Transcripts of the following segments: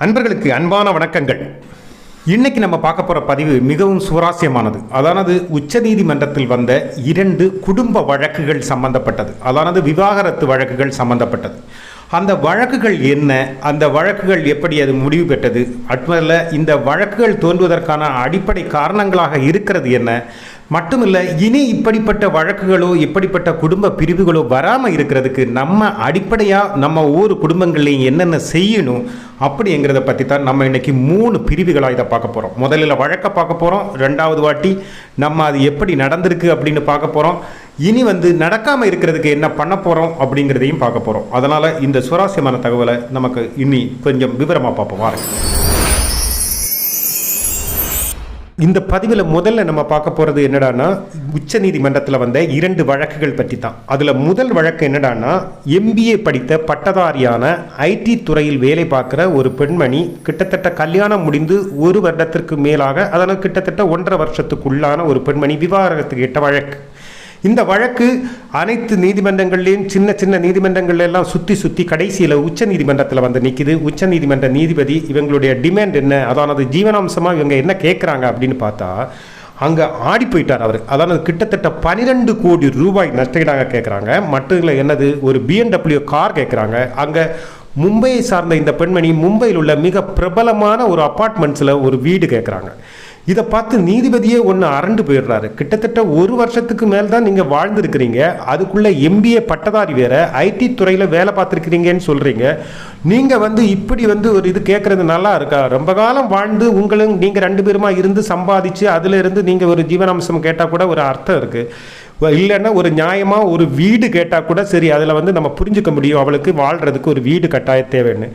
அன்பர்களுக்கு அன்பான வணக்கங்கள். இன்னைக்கு நம்ம பார்க்க போகிற பதிவு மிகவும் சுவாரஸ்யமானது. அதானது உச்சநீதிமன்றத்தில் வந்த 2 குடும்ப வழக்குகள் சம்பந்தப்பட்டது. அதானது விவாகரத்து வழக்குகள் சம்பந்தப்பட்டது. அந்த வழக்குகள் என்ன, அந்த வழக்குகள் எப்படி அது முடிவு பெற்றது, அதுமல்ல இந்த வழக்குகள் தோன்றுவதற்கான அடிப்படை காரணங்களாக இருக்கிறது என்ன, மட்டுமில்லை இனி இப்படிப்பட்ட வழக்குகளோ இப்படிப்பட்ட குடும்ப பிரிவுகளோ வராமல் இருக்கிறதுக்கு நம்ம அடிப்படையாக நம்ம ஒவ்வொரு குடும்பங்கள்லையும் என்னென்ன செய்யணும் அப்படிங்கிறத பற்றி தான் நம்ம இன்றைக்கி 3 பிரிவுகளாக இதை பார்க்க போகிறோம். முதலில் வழக்கை பார்க்க போகிறோம், 2வது வாட்டி நம்ம அது எப்படி நடந்திருக்கு அப்படின்னு பார்க்க போகிறோம், இனி நடக்காமல் இருக்கிறதுக்கு என்ன பண்ண போகிறோம் அப்படிங்கிறதையும் பார்க்க போகிறோம். அதனால் இந்த சுவாரஸ்யமான தகவலை நமக்கு இனி கொஞ்சம் விவரமாக பார்ப்போம் வாருங்க. இந்த பதிவில் முதல்ல நம்ம பார்க்க போகிறது என்னடான்னா, உச்ச நீதிமன்றத்தில் வந்த 2 வழக்குகள் பற்றி தான். அதில் முதல் வழக்கு என்னடான்னா, MBA படித்த பட்டதாரியான IT துறையில் வேலை பார்க்குற ஒரு பெண்மணி கிட்டத்தட்ட கல்யாணம் முடிந்து 1 வருடத்திற்கு மேலாக, அதனால் கிட்டத்தட்ட 1.5 வருஷத்துக்குள்ளான ஒரு பெண்மணி விவாகரத்து கேட்ட வழக்கு. இந்த வழக்கு அனைத்து நீதிமன்றங்கள்லேயும் சின்ன சின்ன நீதிமன்றங்கள் எல்லாம் சுற்றி கடைசியில் உச்ச நீதிமன்றத்தில் நிற்கிது. உச்ச நீதிமன்ற நீதிபதி இவங்களுடைய டிமாண்ட் என்ன, அதானது ஜீவனாம்சமாக இவங்க என்ன கேட்குறாங்க அப்படின்னு பார்த்தா அங்கே ஆடி போயிட்டார் அவர். அதாவது கிட்டத்தட்ட 12 கோடி ரூபாய் நஷ்டஈடாக கேட்குறாங்க. மட்டும் இல்லை, என்னது ஒரு BMW கார் கேட்குறாங்க. அங்கே மும்பையை சார்ந்த இந்த பெண்மணி மும்பையில் உள்ள மிக பிரபலமான ஒரு அப்பார்ட்மெண்ட்ஸில் ஒரு வீடு கேட்குறாங்க. இதை பார்த்து நீதிபதியே அரண்டு போயிடுறாரு. கிட்டத்தட்ட 1 வருஷத்துக்கு மேல் தான் நீங்கள் வாழ்ந்துருக்கிறீங்க, அதுக்குள்ளே MBA பட்டதாரி வேற, IT துறையில் வேலை பார்த்துருக்கிறீங்கன்னு சொல்கிறீங்க. நீங்கள் இப்படி ஒரு இது கேட்குறது நல்லா இருக்கா? ரொம்ப காலம் வாழ்ந்து நீங்கள் 2 பேருமா இருந்து சம்பாதிச்சு அதில் இருந்து நீங்கள் ஒரு ஜீவனாம்சம் கேட்டால் கூட ஒரு அர்த்தம் இருக்குது. இல்லைன்னா ஒரு நியாயமாக ஒரு வீடு கேட்டால் கூட சரி, அதில் நம்ம புரிஞ்சுக்க முடியும் அவளுக்கு வாழ்கிறதுக்கு ஒரு வீடு கட்டாய தேவைன்னு.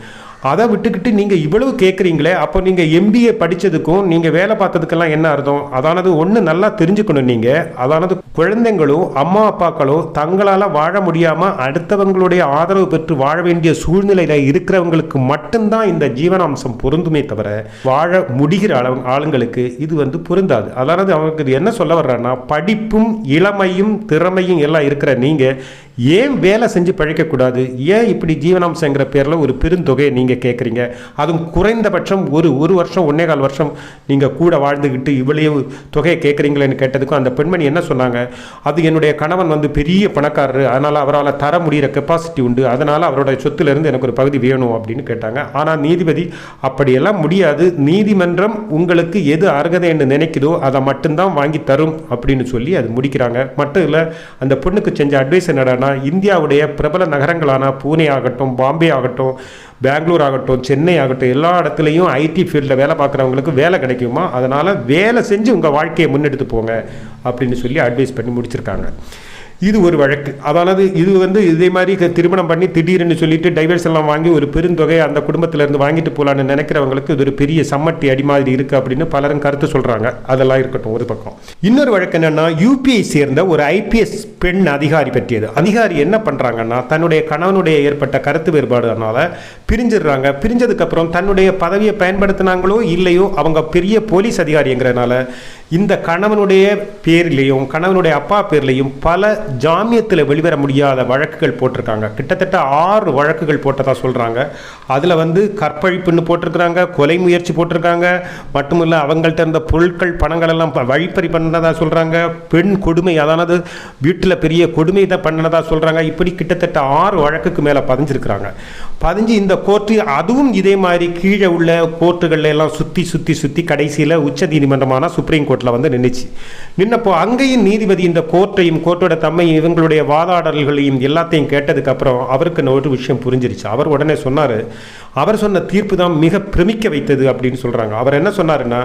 அதை விட்டுக்கிட்டு நீங்கள் இவ்வளவு கேட்குறீங்களே, அப்போ நீங்கள் MBA படித்ததுக்கும் நீங்கள் வேலை பார்த்ததுக்கெல்லாம் என்ன அர்த்தம்? அதானது ஒன்று நல்லா தெரிஞ்சுக்கணும். நீங்கள் அதானது குழந்தைங்களோ அம்மா அப்பாக்களோ தங்களால் வாழ முடியாமல் அடுத்தவங்களுடைய ஆதரவு பெற்று வாழ வேண்டிய சூழ்நிலையில் இருக்கிறவங்களுக்கு மட்டும்தான் இந்த ஜீவனாம்சம் பொருந்துமே தவிர வாழ முடிகிற ஆளுங்களுக்கு இது பொருந்தாது. அதானது அவங்களுக்கு இது என்ன சொல்ல வர்றாங்கன்னா, படிப்பும் இளமையும் திறமையும் எல்லாம் இருக்கிற நீங்கள் ஏன் வேலை செஞ்சு பழிக்கக்கூடாது? ஏன் இப்படி ஜீவனாம்சங்கிற பேரில் ஒரு பெருந்தொகையை நீங்கள் கேட்குறீங்க? அதுவும் குறைந்தபட்சம் ஒரு வருஷம் 1.25 வருஷம் நீங்கள் கூட வாழ்ந்துக்கிட்டு இவ்வளவு தொகையை கேட்குறீங்களேன்னு கேட்டதுக்கும் அந்த பெண்மணி என்ன சொன்னாங்க, அது என்னுடைய கணவன் பெரிய பணக்காரர், அதனால் அவரால் தர முடிகிற கெப்பாசிட்டி உண்டு, அதனால் அவருடைய சொத்துலேருந்து எனக்கு ஒரு பகுதி வேணும் அப்படின்னு கேட்டாங்க. ஆனால் நீதிபதி அப்படியெல்லாம் முடியாது, நீதிமன்றம் உங்களுக்கு எது அருகதை என்று நினைக்குதோ அதை மட்டும்தான் வாங்கி தரும் அப்படின்னு சொல்லி அது முடிக்கிறாங்க. மட்டும் இல்லை, அந்த பொண்ணுக்கு செஞ்ச அட்வைஸ் என்னடா, இந்தியாவுடைய பிரபல நகரங்களான பூனே ஆகட்டும், பாம்பே ஆகட்டும், பெங்களூர் ஆகட்டும், சென்னை ஆகட்டும், எல்லா இடத்துலையும் IT ஃபீல்டில் வேலை பார்க்குறவங்களுக்கு வேலை கிடைக்குமா, அதனால் வேலை செஞ்சு உங்கள் வாழ்க்கையை முன்னெடுத்து போங்க அப்படின்னு சொல்லி அட்வைஸ் பண்ணி முடிச்சிருக்காங்க. இது ஒரு வழக்கு. அதானது இது இதே மாதிரி திருமணம் பண்ணி திடீர்னு சொல்லிட்டு டைவர்ஸ் எல்லாம் வாங்கி ஒரு பெருந்தொகையை அந்த குடும்பத்திலேருந்து வாங்கிட்டு போகலான்னு நினைக்கிறவங்களுக்கு இது ஒரு பெரிய சம்மட்டி அடி மாதிரி இருக்குது அப்படின்னு பலரும் கருத்து சொல்கிறாங்க. அதெல்லாம் இருக்கட்டும் ஒரு பக்கம். இன்னொரு வழக்கு என்னென்னா, UPI சேர்ந்த ஒரு IPS பெண் அதிகாரி பற்றியது. அதிகாரி என்ன பண்ணுறாங்கன்னா, தன்னுடைய கணவனுடைய ஏற்பட்ட கருத்து வேறுபாடுனால பிரிஞ்சிடுறாங்க. பிரிஞ்சதுக்கப்புறம் தன்னுடைய பதவியை பயன்படுத்தினாங்களோ இல்லையோ, அவங்க பெரிய போலீஸ் அதிகாரிங்கிறதுனால இந்த கணவனுடைய பேர்லேயும் கணவனுடைய அப்பா பேர்லேயும் பல ஜாமியத்தில் வெளிவர முடியாத வழக்குகள் போட்டிருக்காங்க. கிட்டத்தட்ட 6 வழக்குகள் போட்டதாக சொல்கிறாங்க. அதில் கற்பழிப்புன்னு போட்டிருக்கிறாங்க, கொலை முயற்சி போட்டிருக்காங்க, மட்டுமில்லை அவங்கள்ட்ட இருந்த பொருட்கள் பணங்கள் எல்லாம் வழிப்பறி பண்ணதாக சொல்கிறாங்க, பெண் கொடுமை அதானது வீட்டில் பெரிய கொடுமை தான் பண்ணதாக சொல்கிறாங்க. இப்படி கிட்டத்தட்ட 6 வழக்குக்கு மேலே பதிஞ்சிருக்கிறாங்க. பதிஞ்சு இந்த கோர்ட்டு அதுவும் இதே மாதிரி கீழே உள்ள கோர்ட்டுகளில் எல்லாம் சுற்றி கடைசியில் உச்ச நீதிமன்றமான சுப்ரீம் கோர்ட்டில் நின்றுச்சு. நின்னப்போ அங்கேயும் நீதிபதி இந்த கோர்ட்டோட தம்மை இவங்களுடைய வாதாடல்களையும் எல்லாத்தையும் கேட்டதுக்கு அப்புறம் அவருக்கு ஒரு விஷயம் புரிஞ்சிருச்சு. அவர் உடனே சொன்னார், அவர் சொன்ன தீர்ப்பு தான் மிக பிரமிக்க வைத்தது அப்படின்னு சொல்கிறாங்க. அவர் என்ன சொன்னாருன்னா,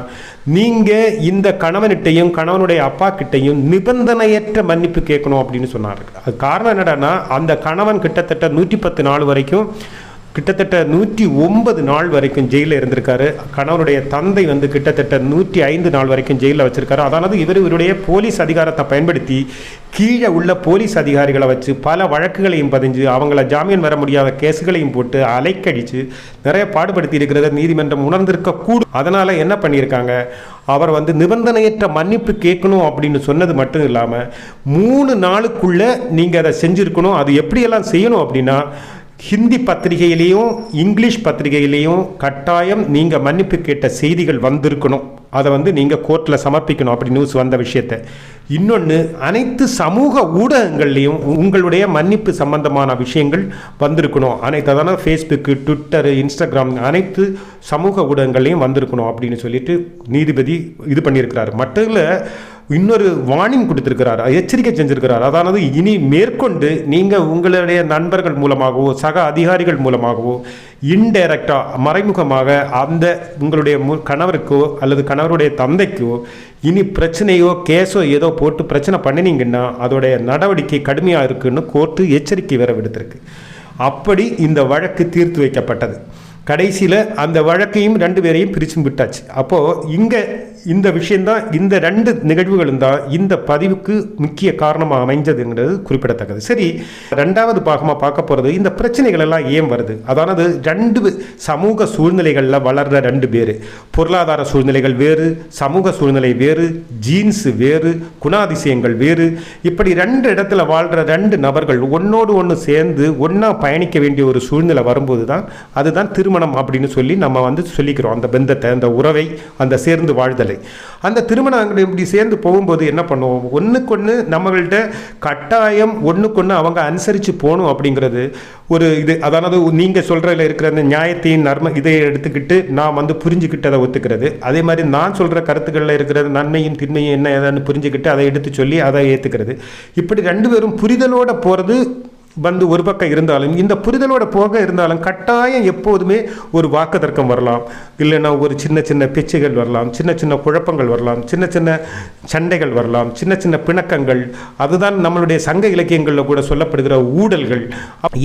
நீங்கள் இந்த கணவன்கிட்டையும் கணவனுடைய அப்பா கிட்டையும் நிபந்தனையற்ற மன்னிப்பு கேட்கணும் அப்படின்னு சொன்னார். அது காரணம் என்னடான்னா, அந்த கணவன் கிட்டத்தட்ட 110 நாள் வரைக்கும் கிட்டத்தட்ட 109 நாள் வரைக்கும் ஜெயிலில் இருந்திருக்காரு. கணவனுடைய தந்தை கிட்டத்தட்ட 105 நாள் வரைக்கும் ஜெயிலில் வச்சிருக்காரு. அதானது இவருடைய போலீஸ் அதிகாரத்தை பயன்படுத்தி கீழே உள்ள போலீஸ் அதிகாரிகளை வச்சு பல வழக்குகளையும் பதிஞ்சு அவங்கள ஜாமீன் வர முடியாத கேஸுகளையும் போட்டு அலைக்கடிச்சு நிறைய பாடுபடுத்தி இருக்கிறத நீதிமன்றம் உணர்ந்திருக்க கூடும். அதனால என்ன பண்ணியிருக்காங்க, அவர் நிபந்தனையற்ற மன்னிப்பு கேட்கணும் அப்படின்னு சொன்னது மட்டும் இல்லாமல் 3 நாளுக்குள்ள நீங்கள் அதை செஞ்சுருக்கணும். அது எப்படியெல்லாம் செய்யணும் அப்படின்னா, ஹிந்தி பத்திரிகையிலையும் இங்கிலீஷ் பத்திரிகையிலையும் கட்டாயம் நீங்கள் மன்னிப்பு கேட்ட செய்திகள் வந்திருக்கணும். அதை நீங்கள் கோர்ட்டில் சமர்ப்பிக்கணும் அப்படி நியூஸ் வந்த விஷயத்தை. இன்னொன்று, அனைத்து சமூக ஊடகங்கள்லையும் உங்களுடைய மன்னிப்பு சம்பந்தமான விஷயங்கள் வந்திருக்கணும். அனைத்து ஃபேஸ்புக்கு, ட்விட்டரு, இன்ஸ்டாகிராம் அனைத்து சமூக ஊடகங்கள்லையும் வந்திருக்கணும் அப்படின்னு சொல்லிட்டு நீதிபதி இது பண்ணியிருக்கிறார். மட்டும் இல்லை, இன்னொரு வார்னிங் கொடுத்திருக்கிறார், எச்சரிக்கை செஞ்சிருக்கிறார். அதாவது இனி மேற்கொண்டு நீங்கள் உங்களுடைய நண்பர்கள் மூலமாகவோ சக அதிகாரிகள் மூலமாகவோ இன்டைரக்டாக மறைமுகமாக அந்த உங்களுடைய கணவருக்கோ அல்லது கணவருடைய தந்தைக்கோ இனி பிரச்சனையோ கேஸோ ஏதோ போட்டு பிரச்சனை பண்ணினீங்கன்னா அதோடைய நடவடிக்கை கடுமையாக இருக்குன்னு கோர்ட்டு எச்சரிக்கை வேற விடுத்திருக்கு. அப்படி இந்த வழக்கு தீர்த்து வைக்கப்பட்டது. கடைசியில் அந்த வழக்கையும் 2 பேரையும் பிரித்து விட்டாச்சு. அப்போது இங்கே இந்த விஷயந்தான், இந்த 2 நிகழ்வுகளும் தான் இந்த பதிவுக்கு முக்கிய காரணமாக அமைஞ்சதுங்கிறது குறிப்பிடத்தக்கது. சரி, 2வது பாகமாக பார்க்க போகிறது இந்த பிரச்சனைகள் எல்லாம் ஏன் வருது. அதாவது 2 சமூக சூழ்நிலைகளில் வளர்கிற 2 பேர், பொருளாதார சூழ்நிலைகள் வேறு, சமூக சூழ்நிலை வேறு, ஜீன்ஸ் வேறு, குணாதிசயங்கள் வேறு, இப்படி 2 இடத்துல வாழ்கிற 2 நபர்கள் ஒன்னோடு ஒன்று சேர்ந்து ஒன்றா பயணிக்க வேண்டிய ஒரு சூழ்நிலை வரும்போது தான் அதுதான் திருமணம் அப்படின்னு சொல்லி நம்ம சொல்லிக்கிறோம். அந்த பந்தத்தை, அந்த உறவை, அந்த சேர்ந்து வாழ்தலை. அந்த திருமணம் இப்படி சேர்ந்து போகும்போது என்ன பண்ணுவோம், ஒன்றுக்கொன்று நம்மள்கிட்ட கட்டாயம் ஒன்றுக்கொன்று அவங்க அனுசரித்து போகணும் அப்படிங்கிறது ஒரு இது. அதாவது நீங்கள் சொல்கிறதுல இருக்கிற அந்த நியாயத்தையும் இதை எடுத்துக்கிட்டு நான் புரிஞ்சுக்கிட்டு அதை ஒத்துக்கிறது. அதே மாதிரி நான் சொல்கிற கருத்துக்களில் இருக்கிற நன்மையும் தின்மையும் என்ன ஏதான்னு புரிஞ்சுக்கிட்டு அதை எடுத்து சொல்லி அதை ஏற்றுக்கிறது. இப்படி 2 பேரும் புரிதலோடு போகிறது ஒரு பக்கம் இருந்தாலும், இந்த புரிதலோட போக இருந்தாலும் கட்டாயம் எப்போதுமே ஒரு வாக்கு தர்க்கம் வரலாம், இல்லைன்னா ஒரு சின்ன சின்ன பேச்சுகள் வரலாம், சின்ன சின்ன குழப்பங்கள் வரலாம், சின்ன சின்ன சண்டைகள் வரலாம், சின்ன சின்ன பிணக்கங்கள். அதுதான் நம்மளுடைய சங்க இலக்கியங்களில் கூட சொல்லப்படுகிற ஊடல்கள்.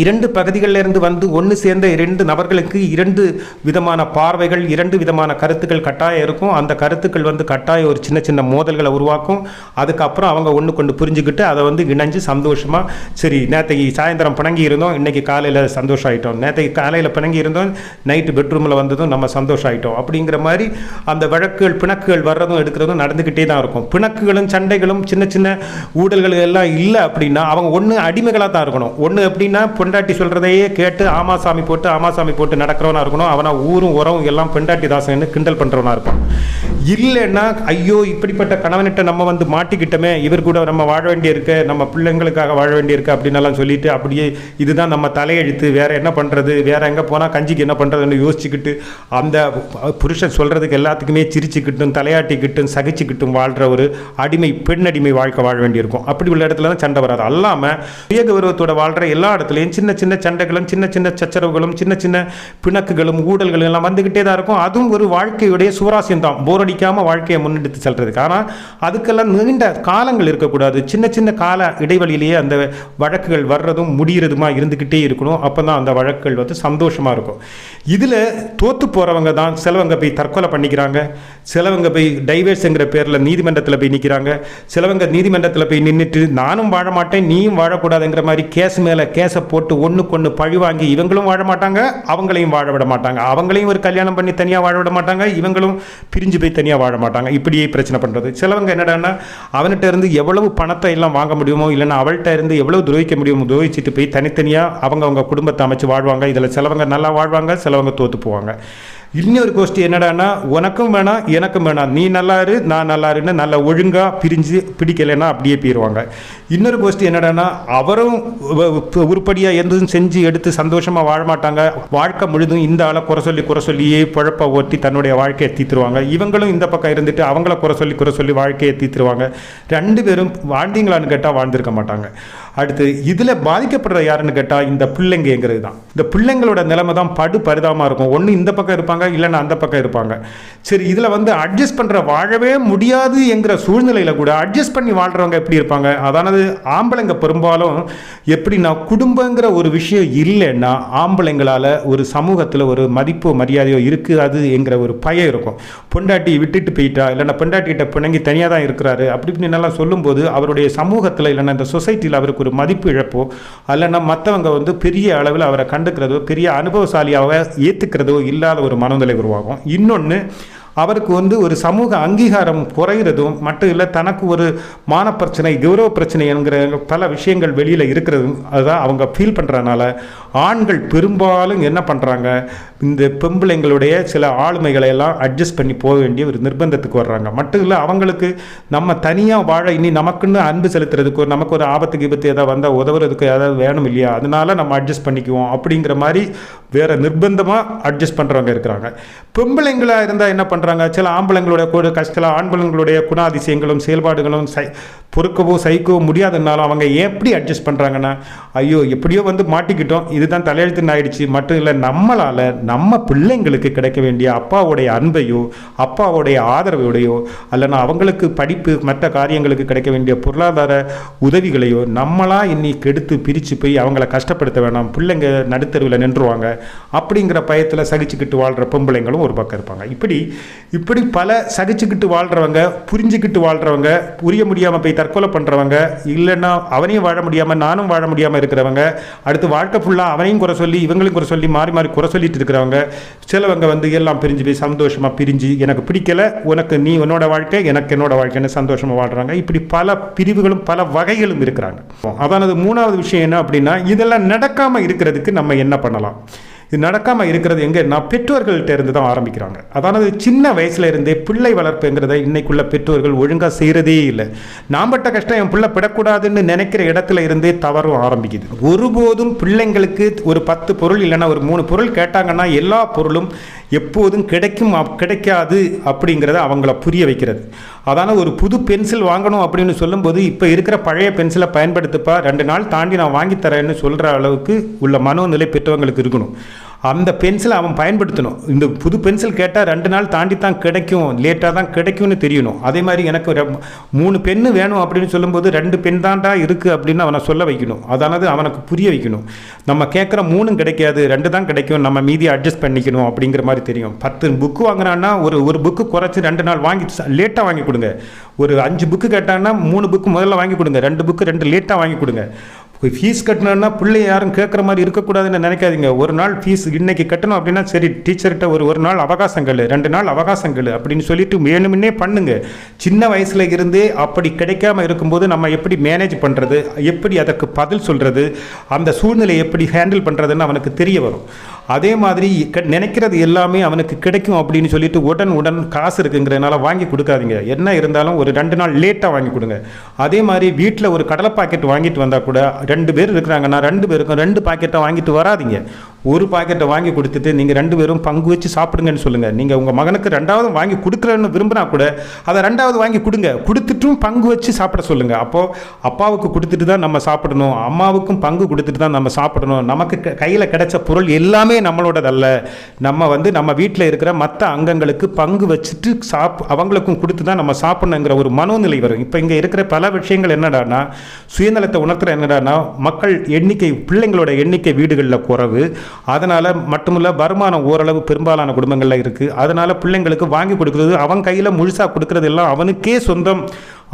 2 பகுதிகளில் இருந்து ஒன்று சேர்ந்த 2 நபர்களுக்கு 2 விதமான பார்வைகள், 2 விதமான கருத்துக்கள் கட்டாயம் இருக்கும். அந்த கருத்துக்கள் கட்டாயம் ஒரு சின்ன சின்ன மோதல்களை உருவாக்கும். அதுக்கப்புறம் அவங்க ஒன்று கொண்டு புரிஞ்சுக்கிட்டு அதை இணைஞ்சு சந்தோஷமாக, சரி நேற்றைக்கு சாயந்தரம் பிணங்கி இருந்தோம், இன்றைக்கி காலையில் சந்தோஷம் ஆகிட்டோம், நேற்றைக்கு காலையில் பிணங்கி இருந்தோம், நைட்டு பெட்ரூமில் வந்ததும் நம்ம சந்தோஷம் ஆகிட்டோம் அப்படிங்கிற மாதிரி அந்த வழக்குகள் பிணக்குகள் வர்றதும் எடுக்கிறதும் நடந்துக்கிட்டே தான் இருக்கும். பிணக்குகளும் சண்டைகளும் சின்ன சின்ன ஊடல்கள் எல்லாம் இல்லை அப்படின்னா அவங்க ஒன்று அடிமைகளாக தான் இருக்கணும். ஒன்று எப்படின்னா பொண்டாட்டி சொல்கிறதையே கேட்டு ஆமாசாமி போட்டு நடக்கிறவனா இருக்கணும். அவனை ஊரும் உறவும் எல்லாம் பெண்டாட்டி தாசன்னு கிண்டல் பண்ணுறவனா இருப்பான். இல்லைன்னா ஐயோ இப்படிப்பட்ட கணவனிட்ட நம்ம மாட்டிக்கிட்டோமே, இவர் கூட நம்ம வாழ வேண்டியிருக்கு, நம்ம பிள்ளைங்களுக்காக வாழ வேண்டியிருக்கு அப்படின்னு சொல்லிட்டு அப்படியே இதுதான் நம்ம தலையெழுத்து, வேற என்ன பண்ணுறது, வேற எங்கே போனால் கஞ்சிக்கு என்ன பண்ணுறதுன்னு யோசிச்சுக்கிட்டு அந்த புருஷன் சொல்கிறதுக்கு எல்லாத்துக்குமே சிரிச்சுக்கிட்டும் தலையாட்டிக்கிட்டும் சகிச்சுக்கிட்டும் வாழ்கிற ஒரு அடிமை, பெண் அடிமை வாழ்க்கை வாழ வேண்டியிருக்கும். அப்படி உள்ள இடத்துல தான் சண்டை வராது. அல்லாமல் சுய கௌரவத்தோட வாழ்கிற எல்லா இடத்துலையும் சின்ன சின்ன சண்டைகளும் சின்ன சின்ன சச்சரவுகளும் சின்ன சின்ன பிணக்குகளும் ஊடல்களும் எல்லாம் வந்துக்கிட்டே தான் இருக்கும். அதுவும் ஒரு வாழ்க்கையுடைய சுவராசியம் தான், போர் அடிக்காமல் வாழ்க்கையை முன்னெடுத்து செல்றதுக்கு. ஆனால் அதுக்கெல்லாம் நீண்ட காலங்கள் இருக்கக்கூடாது. சின்ன சின்ன கால இடைவெளியிலேயே அந்த வழக்குகள் வர்றதும் முடிகிறதுமா இருந்துக்கிட்டே இருக்கணும். அப்போ தான் அந்த வழக்குகள் சந்தோஷமாக இருக்கும். இதில் தோற்று போகிறவங்க தான் சிலவங்க போய் தற்கொலை பண்ணிக்கிறாங்க, சிலவங்க போய் டைவர்ஸுங்கிற பேரில் நீதிமன்றத்தில் போய் நிற்கிறாங்க, சிலவங்க நீதிமன்றத்தில் போய் நின்றுட்டு நானும் வாழ மாட்டேன் நீயும் வாழக்கூடாதுங்கிற மாதிரி கேஸ் மேலே கேஸை போட்டு ஒன்றுக்கொன்று பழி வாங்கி இவங்களும் வாழ மாட்டாங்க, அவங்களையும் வாழ விட மாட்டாங்க, அவங்களையும் ஒரு கல்யாணம் பண்ணி தனியாக வாழ விட மாட்டாங்க, இவங்களும் பிரிஞ்சு போய் தனியாக வாழ மாட்டாங்க. இப்படியே பிரச்சனை பண்ணுறது. சிலவங்க என்னடான்னா அவன்கிட்ட இருந்து எவ்வளவு பணத்தை எல்லாம் வாங்க முடியுமோ, இல்லைன்னா அவள்கிட்ட இருந்து எவ்வளவு துரோகிக்க முடியுமோ துரோகிச்சுட்டு போய் தனித்தனியாக அவங்க குடும்பத்தை அமைச்சு வாழ்வாங்க. இதில் சிலவங்க நல்லா வாழ்வாங்க, சிலவங்க தோற்று போவாங்க. இன்னொரு கோஷ்டி என்னடான்னா உனக்கும் வேணாம் எனக்கும் வேணாம், நீ நல்லா இரு நான் நல்லா இருன்னு நல்லா ஒழுங்காக பிரிஞ்சு பிடிக்கலைன்னா அப்படியே போயிடுவாங்க. இன்னொரு கோஷ்டி என்னடான்னா அவரும் உருப்படியாக எதுவும் செஞ்சு எடுத்து சந்தோஷமாக வாழ மாட்டாங்க, வாழ்க்கை முழுதும் இந்த ஆளை குறை சொல்லியே குழப்ப ஓட்டி தன்னுடைய வாழ்க்கையை தீத்துருவாங்க. இவங்களும் இந்த பக்கம் இருந்துட்டு அவங்கள குறை சொல்லி வாழ்க்கையை தீத்துருவாங்க. 2 பேரும் வாழ்ந்தீங்களான்னு கேட்டால் வாழ்ந்திருக்க மாட்டாங்க. அடுத்து இதில் பாதிக்கப்படுற யாருன்னு கேட்டால் இந்த பிள்ளைங்கிறது தான். இந்த பிள்ளைங்களோட நிலைமை தான் படு பரிதாபமாக இருக்கும். ஒன்று இந்த பக்கம் இருப்பாங்க, இல்லைன்னா அந்த பக்கம் இருப்பாங்க. சரி, இதில் அட்ஜஸ்ட் பண்ணுற வாழவே முடியாது என்கிற சூழ்நிலையில் கூட அட்ஜஸ்ட் பண்ணி வாழ்கிறவங்க எப்படி இருப்பாங்க. அதானது ஆம்பளைங்க பெரும்பாலும் எப்படின்னா குடும்பங்கிற ஒரு விஷயம் இல்லைன்னா ஆம்பளைங்களால் ஒரு சமூகத்தில் ஒரு மதிப்போ மரியாதையோ இருக்காது என்கிற ஒரு பயம் இருக்கும். பொண்டாட்டி விட்டுட்டு போயிட்டா, இல்லைன்னா பொண்டாட்டிகிட்ட பிணங்கி தனியாக தான் இருக்கிறாரு அப்படி இப்படின்னு எல்லாம் சொல்லும்போது அவருடைய சமூகத்தில் இல்லைன்னா இந்த சொசைட்டியில் அவருக்கு ஒரு மதிப்பு இழப்போ, அல்லனா மற்றவங்க பெரிய அளவில் அவரை கண்டுக்கிறதோ பெரிய அனுபவசாலியாக ஏற்றுக்கிறதோ இல்லாத ஒரு மனநிலை உருவாகும். இன்னொன்று, அவருக்கு வந்து ஒரு சமூக அங்கீகாரம் குறைகிறதும் மட்டும் இல்லை, தனக்கு ஒரு மான பிரச்சனை, கௌரவ பிரச்சனை என்கிற பல விஷயங்கள் வெளியில் இருக்கிறதும் அதுதான் அவங்க ஃபீல் பண்ணுறதுனால ஆண்கள் பெரும்பாலும் என்ன பண்ணுறாங்க, இந்த பெம்பிள்ளைங்களுடைய சில ஆளுமைகளை எல்லாம் அட்ஜஸ்ட் பண்ணி போக வேண்டிய ஒரு நிர்பந்தத்துக்கு வர்றாங்க. மட்டும் இல்லை, அவங்களுக்கு நம்ம தனியாக வாழ இனி நமக்குன்னு அன்பு செலுத்துறதுக்கு, நமக்கு ஒரு ஆபத்து கிபத்து ஏதாவது வந்தால் உதவுறதுக்கு ஏதாவது வேணும் இல்லையா, அதனால நம்ம அட்ஜஸ்ட் பண்ணிக்குவோம் அப்படிங்கிற மாதிரி வேறு நிர்பந்தமாக அட்ஜஸ்ட் பண்ணுறவங்க இருக்கிறாங்க. பெம்பிள்ளைங்களாக இருந்தால் என்ன பண்ணுறாங்க, சில ஆம்பளைங்களுடைய சில ஆண்களுடைய குணாதிசயங்களும் செயல்பாடுகளும் பொறுக்கவோ சகிக்கவோ முடியாததுனாலும் அவங்க எப்படி அட்ஜஸ்ட் பண்ணுறாங்கன்னா, ஐயோ எப்படியோ வந்து மாட்டிக்கிட்டோம், இதுதான் தலையெழுத்துன்னு ஆயிடுச்சு. மட்டும் இல்லை, நம்மளால் நம்ம பிள்ளைங்களுக்கு கிடைக்க வேண்டிய அப்பாவுடைய அன்பையோ அப்பாவுடைய ஆதரவையோடையோ அல்லனா அவங்களுக்கு படிப்பு மற்ற காரியங்களுக்கு கிடைக்க வேண்டிய பொருளாதார உதவிகளையோ நம்மளாக இன்னைக்கு எடுத்து பிரித்து போய் அவங்கள கஷ்டப்படுத்த வேணாம், பிள்ளைங்க நடுத்தருவில் நின்றுவாங்க அப்படிங்கிற பயத்தில் சகிச்சுக்கிட்டு வாழ்கிற பொம்பளைங்களும் ஒரு பக்கம் இருப்பாங்க. இப்படி பல சகிச்சுக்கிட்டு வாழ்கிறவங்க, புரிஞ்சுக்கிட்டு வாழ்கிறவங்க, புரிய முடியாமல் போய் தற்கொலை பண்ணுறவங்க, இல்லைன்னா அவனையும் வாழ முடியாமல் நானும் வாழ முடியாமல் இருக்கிறவங்க, அடுத்து வாழ்க்கை ஃபுல்லாக அவனையும் குறை சொல்லி இவங்களையும் குறை சொல்லி மாறி மாறி குறை சொல்லிட்டு இருக்கிறவங்க, சிலவங்க வந்து எல்லாம் பிரிஞ்சு போய் சந்தோஷமாக பிரிஞ்சு எனக்கு பிடிக்கலை, உனக்கு நீ உன்னோட வாழ்க்கை எனக்கு என்னோட வாழ்க்கைன்னு சந்தோஷமாக வாழ்கிறாங்க. இப்படி பல பிரிவுகளும் பல வகைகளும் இருக்கிறாங்க. அதானது மூணாவது விஷயம் என்ன அப்படின்னா, இதெல்லாம் நடக்காமல் இருக்கிறதுக்கு நம்ம என்ன பண்ணலாம்? இது நடக்காமல் இருக்கிறது எங்கன்னா பெற்றோர்கள்ட்ட இருந்து தான் ஆரம்பிக்கிறாங்க. அதானது சின்ன வயசுல இருந்தே பிள்ளை வளர்ப்புங்கிறத இன்னைக்குள்ள பெற்றோர்கள் ஒழுங்காக செய்கிறதே இல்லை. நான் பட்ட கஷ்டம் என் பிள்ளை படக்கூடாதுன்னு நினைக்கிற இடத்துல இருந்தே தவறும் ஆரம்பிக்குது. ஒருபோதும் பிள்ளைங்களுக்கு ஒரு 10 பொருள் இல்லைன்னா ஒரு 3 பொருள் கேட்டாங்கன்னா எல்லா பொருளும் எப்போதும் கிடைக்கும் கிடைக்காது அப்படிங்கிறத அவங்கள புரிய வைக்கிறது. அதான ஒரு புது பென்சில் வாங்கணும் அப்படின்னு சொல்லும்போது இப்போ இருக்கிற பழைய பென்சிலை பயன்படுத்தப்பா 2 நாள் தாண்டி நான் வாங்கித்தரேன்னு சொல்கிற அளவுக்கு உள்ள மனோநிலை பெற்றவங்களுக்கு இருக்கணும். அந்த பென்சிலை அவன் பயன்படுத்தணும். இந்த புது பென்சில் கேட்டால் 2 நாள் தாண்டி தான் கிடைக்கும், லேட்டாக தான் கிடைக்கும்னு தெரியணும். அதே மாதிரி எனக்கு 3 பென்னு வேணும் அப்படின்னு சொல்லும்போது 2 பென் தாண்டா இருக்குது அப்படின்னு அவனை சொல்ல வைக்கணும். அதானது அவனுக்கு புரிய வைக்கணும். நம்ம கேட்குற 3 கிடைக்காது, 2 தான் கிடைக்கும், நம்ம மீதியை அட்ஜஸ்ட் பண்ணிக்கணும் அப்படிங்கிற மாதிரி தெரியும். 10 புக்கு வாங்கினான்னா ஒரு புக்கு குறைச்சி 2 நாள் வாங்கி லேட்டாக வாங்கி கொடுங்க. ஒரு 5 புக்கு கேட்டான்னா 3 புக்கு முதல்ல வாங்கி கொடுங்க, 2 புக்கு 2 லேட்டாக வாங்கி கொடுங்க. ஃபீஸ் கட்டணும்னா பிள்ளை யாரும் கேட்குற மாதிரி இருக்கக்கூடாதுன்னு நினைக்காதீங்க. ஒரு நாள் ஃபீஸ் இன்னைக்கு கட்டணும் அப்படின்னா சரி, டீச்சர்கிட்ட ஒரு நாள் அவகாசங்கள், 2 நாள் அவகாசங்கள் அப்படின்னு சொல்லிட்டு வேணுமுன்னே பண்ணுங்க. சின்ன வயசுல இருந்தே அப்படி கிடைக்காம இருக்கும்போது நம்ம எப்படி மேனேஜ் பண்ணுறது, எப்படி அதற்கு பதில் சொல்கிறது, அந்த சூழ்நிலை எப்படி ஹேண்டில் பண்ணுறதுன்னு அவனுக்கு தெரிய வரும். அதே மாதிரி நினைக்கிறது எல்லாமே அவனுக்கு கிடைக்கும் அப்படின்னு சொல்லிட்டு உடன் காசு இருக்குங்கிறதுனால வாங்கி கொடுக்காதீங்க. என்ன இருந்தாலும் ஒரு 2 நாள் லேட்டாக வாங்கி கொடுங்க. அதே மாதிரி வீட்டில் ஒரு கடலை பாக்கெட் வாங்கிட்டு வந்தால் கூட 2 பேர் இருக்கிறாங்கன்னா 2 பேருக்கும் 2 பாக்கெட்டை வாங்கிட்டு வராதிங்க. ஒரு பாக்கெட்டை வாங்கி கொடுத்துட்டு நீங்கள் 2 பேரும் பங்கு வச்சு சாப்பிடுங்கன்னு சொல்லுங்கள். நீங்கள் உங்கள் மகனுக்கு 2வது வாங்கி கொடுக்குறேன்னு விரும்பினா கூட அதை 2வது வாங்கி கொடுங்க, கொடுத்துட்டும் பங்கு வச்சு சாப்பிட சொல்லுங்கள். அப்போது அப்பாவுக்கு கொடுத்துட்டு தான் நம்ம சாப்பிடணும், அம்மாவுக்கும் பங்கு கொடுத்துட்டு தான் நம்ம சாப்பிடணும். நமக்கு கையில் கிடைச்ச பொருள் எல்லாமே நம்மளோடதல்ல, நம்ம வீட்டில் இருக்கிற மற்ற அங்கங்களுக்கு பங்கு வச்சுட்டு அவங்களுக்கும் கொடுத்து தான் நம்ம சாப்பிடணுங்கிற ஒரு மனோநிலை வரும். இப்போ இங்கே இருக்கிற பல விஷயங்கள் என்னடானா, சுயநலத்தை உணர்த்துற என்னடானா, மக்கள் எண்ணிக்கை, பிள்ளைங்களோட எண்ணிக்கை வீடுகளில் குறைவு. அதனால் மட்டுமில்ல, வருமானம் ஓரளவு பெரும்பாலான குடும்பங்களில் இருக்குது. அதனால் பிள்ளைங்களுக்கு வாங்கி கொடுக்குறது, அவன் கையில் முழுசாக கொடுக்குறது எல்லாம் அவனுக்கே சொந்தம்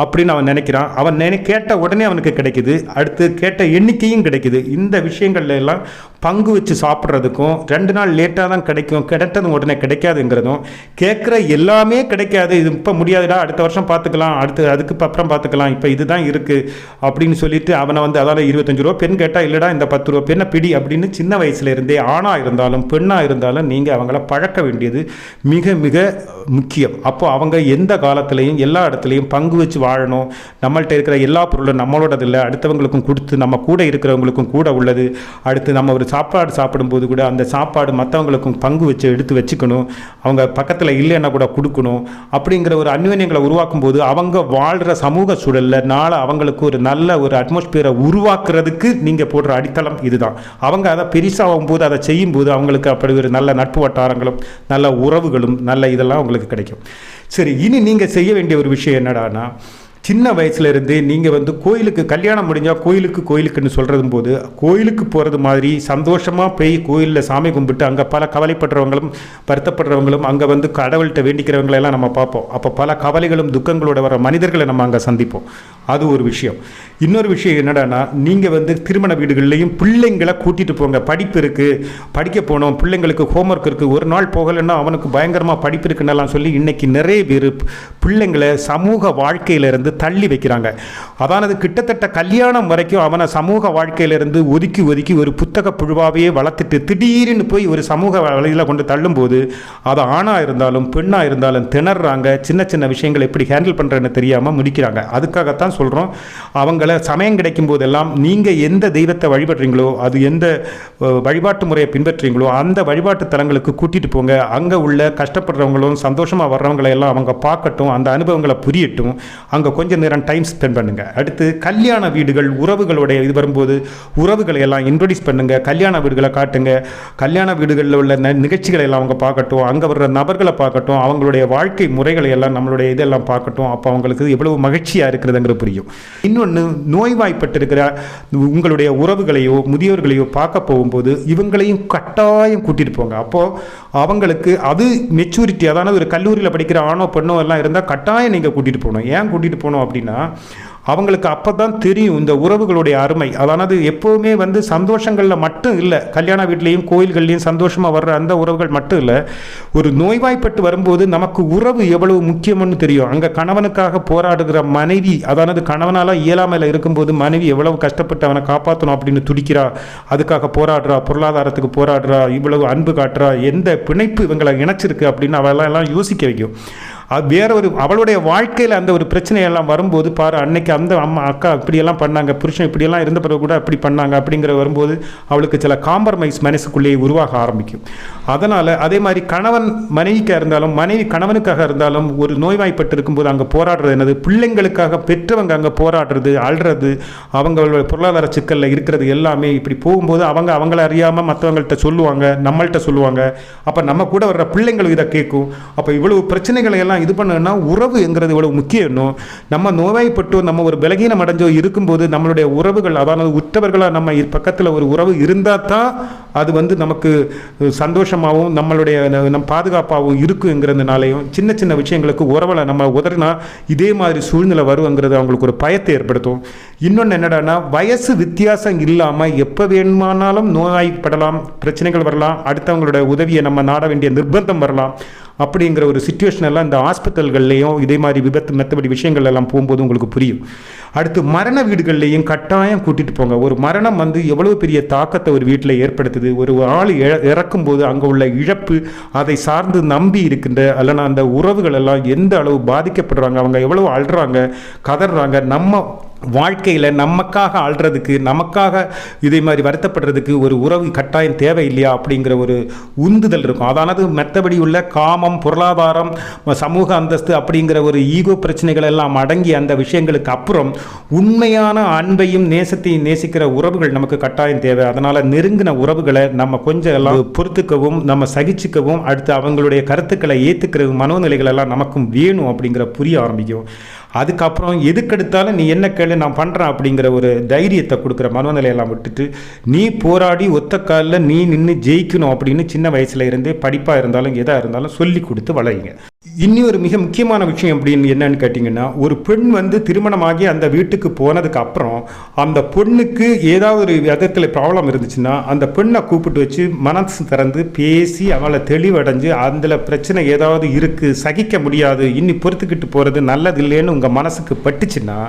அப்படின்னு அவன் நினைக்கிறான். அவன் கேட்ட உடனே அவனுக்கு கிடைக்குது, அடுத்து கேட்ட எண்ணிக்கையும் கிடைக்குது. இந்த விஷயங்கள்ல எல்லாம் பங்கு வச்சு சாப்பிட்றதுக்கும் 2 நாள் லேட்டாக தான் கிடைக்கும், கிடைத்ததும் உடனே கிடைக்காதுங்கிறதும், கேட்குற எல்லாமே கிடைக்காது, இது இப்போ முடியாதுடா, அடுத்த வருஷம் பார்த்துக்கலாம், அதுக்கு அப்புறம் பார்த்துக்கலாம், இப்போ இதுதான் இருக்குது அப்படின்னு சொல்லிட்டு அவனை அதாவது 25 ரூபா பெண் கேட்டால் இல்லைடா இந்த 10 ரூபா பெண்ணை பிடி அப்படின்னு சின்ன வயசுல இருந்தே ஆணாக இருந்தாலும் பெண்ணாக இருந்தாலும் நீங்கள் அவங்கள பழக்க வேண்டியது மிக மிக முக்கியம். அப்போ அவங்க எந்த காலத்திலையும் எல்லா இடத்துலையும் பங்கு வச்சு வாழணும். நம்மள்கிட்ட இருக்கிற எல்லா பொருளும் நம்மளோடது இல்லை, அடுத்தவங்களுக்கும் கொடுத்து நம்ம கூட இருக்கிறவங்களுக்கும் கூட உள்ளது. அடுத்து நம்ம ஒரு சாப்பாடு சாப்பிடும்போது கூட அந்த சாப்பாடு மற்றவங்களுக்கும் பங்கு வச்சு எடுத்து வச்சுக்கணும், அவங்க பக்கத்தில் இல்லைன்னா கூட கொடுக்கணும். அப்படிங்கிற ஒரு அந்யோன்யங்களை உருவாக்கும் போது அவங்க வாழ்கிற சமூக சூழலில் நாளை அவங்களுக்கு ஒரு நல்ல ஒரு அட்மாஸ்பியரை உருவாக்குறதுக்கு நீங்கள் போடுற அடித்தளம் இதுதான். அவங்க அதை பெருசாகும் போது, அதை செய்யும்போது அவங்களுக்கு அப்படி ஒரு நல்ல நட்பு வட்டாரங்களும் நல்ல உறவுகளும் நல்ல இதெல்லாம் அவங்களுக்கு கிடைக்கும். சரி, இனி நீங்கள் செய்ய வேண்டிய ஒரு விஷயம் என்னடானா, சின்ன வயசுலேருந்து நீங்கள் வந்து கோயிலுக்கு கல்யாணம் முடிஞ்சால் கோயிலுக்குன்னு சொல்கிறதும் போது கோயிலுக்கு போகிறது மாதிரி சந்தோஷமாக போய் கோயிலில் சாமி கும்பிட்டு அங்கே பல கவலைப்படுறவங்களும் வருத்தப்படுறவங்களும் அங்கே வந்து கடவுள்கிட்ட வேண்டிக்கிறவங்களெல்லாம் நம்ம பார்ப்போம். அப்போ பல கவலைகளும் துக்கங்களோட வர மனிதர்களை நம்ம அங்கே சந்திப்போம். அது ஒரு விஷயம். இன்னொரு விஷயம் என்னடானா, நீங்கள் வந்து திருமண வீடுகள்லையும் பிள்ளைங்களை கூட்டிகிட்டு போங்க. படிப்பு இருக்குது, படிக்க போகணும், பிள்ளைங்களுக்கு ஹோம்ஒர்க் இருக்குது, ஒரு நாள் போகலைன்னா அவனுக்கு பயங்கரமாக படிப்பு இருக்குன்னெல்லாம் சொல்லி இன்றைக்கி நிறைய பேர் பிள்ளைங்களை சமூக வாழ்க்கையிலிருந்து தள்ளி வைக்கிறாங்க. அதானது கிட்டத்தட்ட கல்யாணம் வரைக்கும் அவனை சமூக வாழ்க்கையிலிருந்து ஒதுக்கி ஒரு புத்தக புழுவாவே வளர்த்துட்டு திடீர்னு போய் ஒரு சமூக வழியில் கொண்டு தள்ளும்போது அது ஆணாக இருந்தாலும் பெண்ணாக இருந்தாலும் திணறாங்க. சின்ன சின்ன விஷயங்களை எப்படி ஹேண்டில் பண்ணுறேன்னு தெரியாமல் முடிக்கிறாங்க. அதுக்காகத்தான் சொல்கிறோம், அவங்கள சமயம் கிடைக்கும் போதெல்லாம் நீங்கள் எந்த தெய்வத்தை வழிபடுறீங்களோ, அது எந்த வழிபாட்டு முறையை பின்பற்றுறீங்களோ அந்த வழிபாட்டு தலங்களுக்கு கூட்டிகிட்டு போங்க. அங்கே உள்ள கஷ்டப்படுறவங்களும் சந்தோஷமாக வர்றவங்களை எல்லாம் அவங்க பார்க்கட்டும், அந்த அனுபவங்களை புரியட்டும். அங்கே கொஞ்சம் நேரம் டைம் ஸ்பெண்ட் பண்ணுங்கள். அடுத்து கல்யாண வீடுகள் உறவுகளுடைய இது வரும்போது உறவுகளை எல்லாம் இன்ட்ரோடியூஸ் பண்ணுங்கள். கல்யாண வீடுகளை காட்டுங்க. கல்யாண வீடுகளில் உள்ள நிகழ்ச்சிகளை எல்லாம் அவங்க பார்க்கட்டும், அங்கே வர்ற நபர்களை பார்க்கட்டும், அவங்களுடைய வாழ்க்கை முறைகளை எல்லாம் நம்மளுடைய இதெல்லாம் பார்க்கட்டும். அப்போ அவங்களுக்கு எவ்வளவு மகிழ்ச்சியாக இருக்கிறதுங்கிறது புரியும். இன்னொன்று, நோய்வாய்ப்பட்டிருக்கிற உங்களுடைய உறவுகளையோ முதியோர்களையோ பார்க்க போகும்போது இவங்களையும் கட்டாயம் கூட்டிகிட்டு போங்க. அப்போது அவங்களுக்கு அது மெச்சூரிட்டி, அதானது ஒரு கல்லூரியில் படிக்கிற ஆணோ பெண்ணோ எல்லாம் இருந்தால் கட்டாயம் நீங்கள் கூட்டிகிட்டு போகணும். ஏன் கூட்டிகிட்டு போகணும் அப்படின்னா, அவங்களுக்கு அப்போ தான் தெரியும் இந்த உறவுகளுடைய அருமை. அதானது எப்போவுமே வந்து சந்தோஷங்களில் மட்டும் இல்லை, கல்யாண வீட்லேயும் கோயில்கள்லையும் சந்தோஷமாக வர்ற அந்த உறவுகள் மட்டும் இல்லை, ஒரு நோய்வாய்ப்பட்டு வரும்போது நமக்கு உறவு எவ்வளவு முக்கியம்னு தெரியும். அங்கே கணவனுக்காக போராடுகிற மனைவி, அதானது கணவனால் இயலாமையில் இருக்கும்போது மனைவி எவ்வளவு கஷ்டப்பட்டு அவனை காப்பாற்றணும் அப்படின்னு துடிக்கிறா, அதுக்காக போராடுறா, பொருளாதாரத்துக்கு போராடுறா, இவ்வளவு அன்பு காட்டுறா, எந்த பிணைப்பு இவங்களை இணைச்சிருக்கு அப்படின்னு அவளெல்லாம் யோசிக்க வைக்கும். வேற ஒரு அவளுடைய வாழ்க்கையில் அந்த ஒரு பிரச்சனையெல்லாம் வரும்போது பாரு, அன்னைக்கு அந்த அம்மா அக்கா இப்படியெல்லாம் பண்ணாங்க, புருஷன் இப்படியெல்லாம் இருந்த பிறகு கூட அப்படி பண்ணாங்க அப்படிங்கிற வரும்போது அவளுக்கு சில காம்ப்ரமைஸ் மனசுக்குள்ளேயே உருவாக ஆரம்பிக்கும். அதனால் அதே மாதிரி கணவன் மனைவிக்காக இருந்தாலும் மனைவி கணவனுக்காக இருந்தாலும் ஒரு நோய்வாய்ப்பட்டு இருக்கும்போது அங்கே போராடுறது என்னது, பிள்ளைங்களுக்காக பெற்றவங்க அங்கே போராடுறது, அழுறது, அவங்களோட பொருளாதார சிக்கலில் இருக்கிறது எல்லாமே இப்படி போகும்போது அவங்க அவங்கள அறியாமல் மற்றவங்கள்ட்ட சொல்லுவாங்க, நம்மள்கிட்ட சொல்லுவாங்க. அப்போ நம்ம கூட வர்ற பிள்ளைங்களும் இதை கேட்கும். அப்போ இவ்வளவு பிரச்சனைகளை எல்லாம் இது பண்ணணும்னா உறவுங்கிறது இவ்வளவு முக்கியம். நம்ம நோய்வாய்ப்பட்டோ நம்ம ஒரு பலகீனம் அடைஞ்சோ இருக்கும்போது நம்மளுடைய உறவுகள், அதாவது உற்றவர்களாக நம்ம பக்கத்தில் ஒரு உறவு இருந்தால் தான் அது வந்து நமக்கு சந்தோஷமாகவும் நம்மளுடைய பாதுகாப்பாகவும் இருக்குங்கிறதுனாலையும் சின்ன சின்ன விஷயங்களுக்கு உறவில் நம்ம உதறினா இதே மாதிரி சூழ்நிலை வருங்கிறது அவங்களுக்கு ஒரு பயத்தை ஏற்படுத்தும். இன்னொன்று என்னடானா, வயசு வித்தியாசம் இல்லாமல் எப்போ வேணுமானாலும் நோய்வாய்ப்படலாம், பிரச்சனைகள் வரலாம், அடுத்தவங்களுடைய உதவியை நம்ம நாட வேண்டிய நிர்பந்தம் வரலாம். அப்படிங்கிற ஒரு சிச்சுவேஷன் எல்லாம் இந்த ஹாஸ்பிட்டல்கள்லையும் இதே மாதிரி விபத்து மற்றபடி விஷயங்கள் எல்லாம் போகும்போது உங்களுக்கு புரியும். அடுத்து மரண வீடுகள்லையும் கட்டாயம் கூட்டிகிட்டு போங்க. ஒரு மரணம் வந்து எவ்வளோ பெரிய தாக்கத்தை ஒரு வீட்டில் ஏற்படுத்துது. ஒரு ஆள் இறக்கும்போது அங்கே உள்ள இழப்பு, அதை சார்ந்து நம்பி இருக்கின்ற அல்லனா அந்த உறவுகள் எல்லாம் எந்த அளவு பாதிக்கப்படுறாங்க, அவங்க எவ்வளோ அழுறாங்க, கதறாங்க. நம்ம வாழ்க்கையில் நமக்காக ஆள்றதுக்கு, நமக்காக இதே மாதிரி வருத்தப்படுறதுக்கு ஒரு உறவு கட்டாயம் தேவை இல்லையா அப்படிங்கிற ஒரு உந்துதல் இருக்கும். அதானது மற்றபடி உள்ள காமம், பொருளாதாரம், சமூக அந்தஸ்து அப்படிங்கிற ஒரு ஈகோ பிரச்சனைகள் எல்லாம் அடங்கி அந்த விஷயங்களுக்கு அப்புறம் உண்மையான அன்பையும் நேசத்தையும் நேசிக்கிற உறவுகள் நமக்கு கட்டாயம் தேவை. அதனால் நெருங்கின உறவுகளை நம்ம கொஞ்சம் எல்லாம் பொறுத்துக்கவும், நம்ம சகிச்சுக்கவும், அடுத்து அவங்களுடைய கருத்துக்களை ஏற்றுக்கிற மனோநிலைகள் எல்லாம் நமக்கும் வேணும் அப்படிங்கிற புரிய ஆரம்பிக்கும். அதுக்கப்புறம் எதுக்கெடுத்தாலும் நீ என்ன கேளு நான் பண்ணுறேன் அப்படிங்கிற ஒரு தைரியத்தை கொடுக்குற மனோநிலையெல்லாம் விட்டுட்டு நீ போராடி ஒத்த காலில் நீ நின்று ஜெயிக்கணும் அப்படின்னு சின்ன வயசுல இருந்தே படிப்பாக இருந்தாலும் எதாக இருந்தாலும் சொல்லி கொடுத்து வளருங்க. இன்னி ஒரு மிக முக்கியமான விஷயம் அப்படின்னு என்னன்னு கேட்டிங்கன்னா, ஒரு பெண் வந்து திருமணமாகி அந்த வீட்டுக்கு போனதுக்கு அப்புறம் அந்த பொண்ணுக்கு ஏதாவது ஒரு விதத்தில் ப்ராப்ளம் இருந்துச்சுன்னா அந்த பெண்ணை கூப்பிட்டு வச்சு மனசு திறந்து பேசி அவளை தெளிவடைஞ்சு அதில் பிரச்சனை ஏதாவது இருக்குது, சகிக்க முடியாது, இன்னி பொறுத்துக்கிட்டு போகிறது நல்லது இல்லைன்னு உங்கள் மனசுக்கு பட்டுச்சுன்னா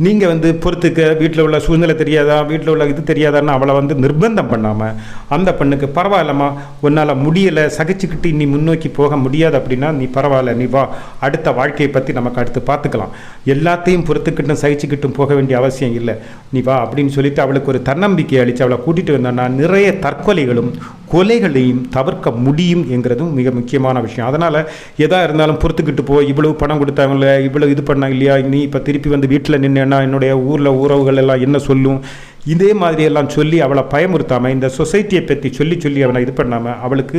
நீங்கள் வந்து பொறுத்துக்க, வீட்டில் உள்ள சூழ்நிலை தெரியாதா, வீட்டில் உள்ள இது தெரியாதான்னு அவளை வந்து நிர்பந்தம் பண்ணாமல் அந்த பெண்ணுக்கு பரவாயில்லம்மா, உன்னால் முடியலை, சகிச்சுக்கிட்டு நீ முன்னோக்கி போக முடியாது அப்படின்னா நீ பரவாயில்ல, நீ வா, அடுத்த வாழ்க்கையை பற்றி நமக்கு அடுத்து பார்த்துக்கலாம், எல்லாத்தையும் பொறுத்துக்கிட்டும் சகிச்சுக்கிட்டும் போக வேண்டிய அவசியம் இல்லை, நீ வா அப்படின்னு சொல்லிட்டு அவளுக்கு ஒரு தன்னம்பிக்கை அளித்து அவளை கூட்டிகிட்டு வந்தோன்னா நிறைய தற்கொலைகளும் கொலைகளையும் தவிர்க்க முடியும் என்கிறதும் மிக முக்கியமான விஷயம். அதனால் எதாக இருந்தாலும் பொறுத்துக்கிட்டு போய் இவ்வளவு பணம் கொடுத்தாங்களே, இவ்வளோ இது பண்ணாங்க இல்லையா, நீ இப்போ திருப்பி வந்து வீட்டில் நின்று என்னுடைய ஊரில் உறவுகள் எல்லாம் என்ன சொல்லும், இதே மாதிரியெல்லாம் சொல்லி அவளை பயமுறுத்தாமல், இந்த சொசைட்டியை பற்றி சொல்லி அவனை இது பண்ணாமல் அவளுக்கு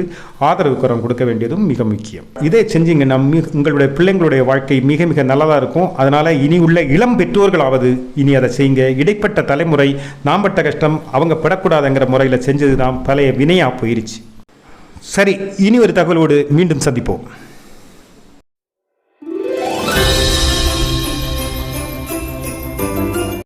ஆதரவு குரம் கொடுக்க வேண்டியதும் மிக முக்கியம். இதே செஞ்சீங்கன்னா உங்களுடைய பிள்ளைங்களுடைய வாழ்க்கை மிக மிக நல்லதாக இருக்கும். அதனால் இனி உள்ள இளம் பெற்றோர்களாவது இனி அதை செய்யுங்க. இடைப்பட்ட தலைமுறை நாம் பட்ட கஷ்டம் அவங்க படக்கூடாதுங்கிற முறையில் செஞ்சது தான் பழைய வினையாக போயிருச்சு. சரி, இனி ஒரு தகவலோடு மீண்டும் சந்திப்போம்.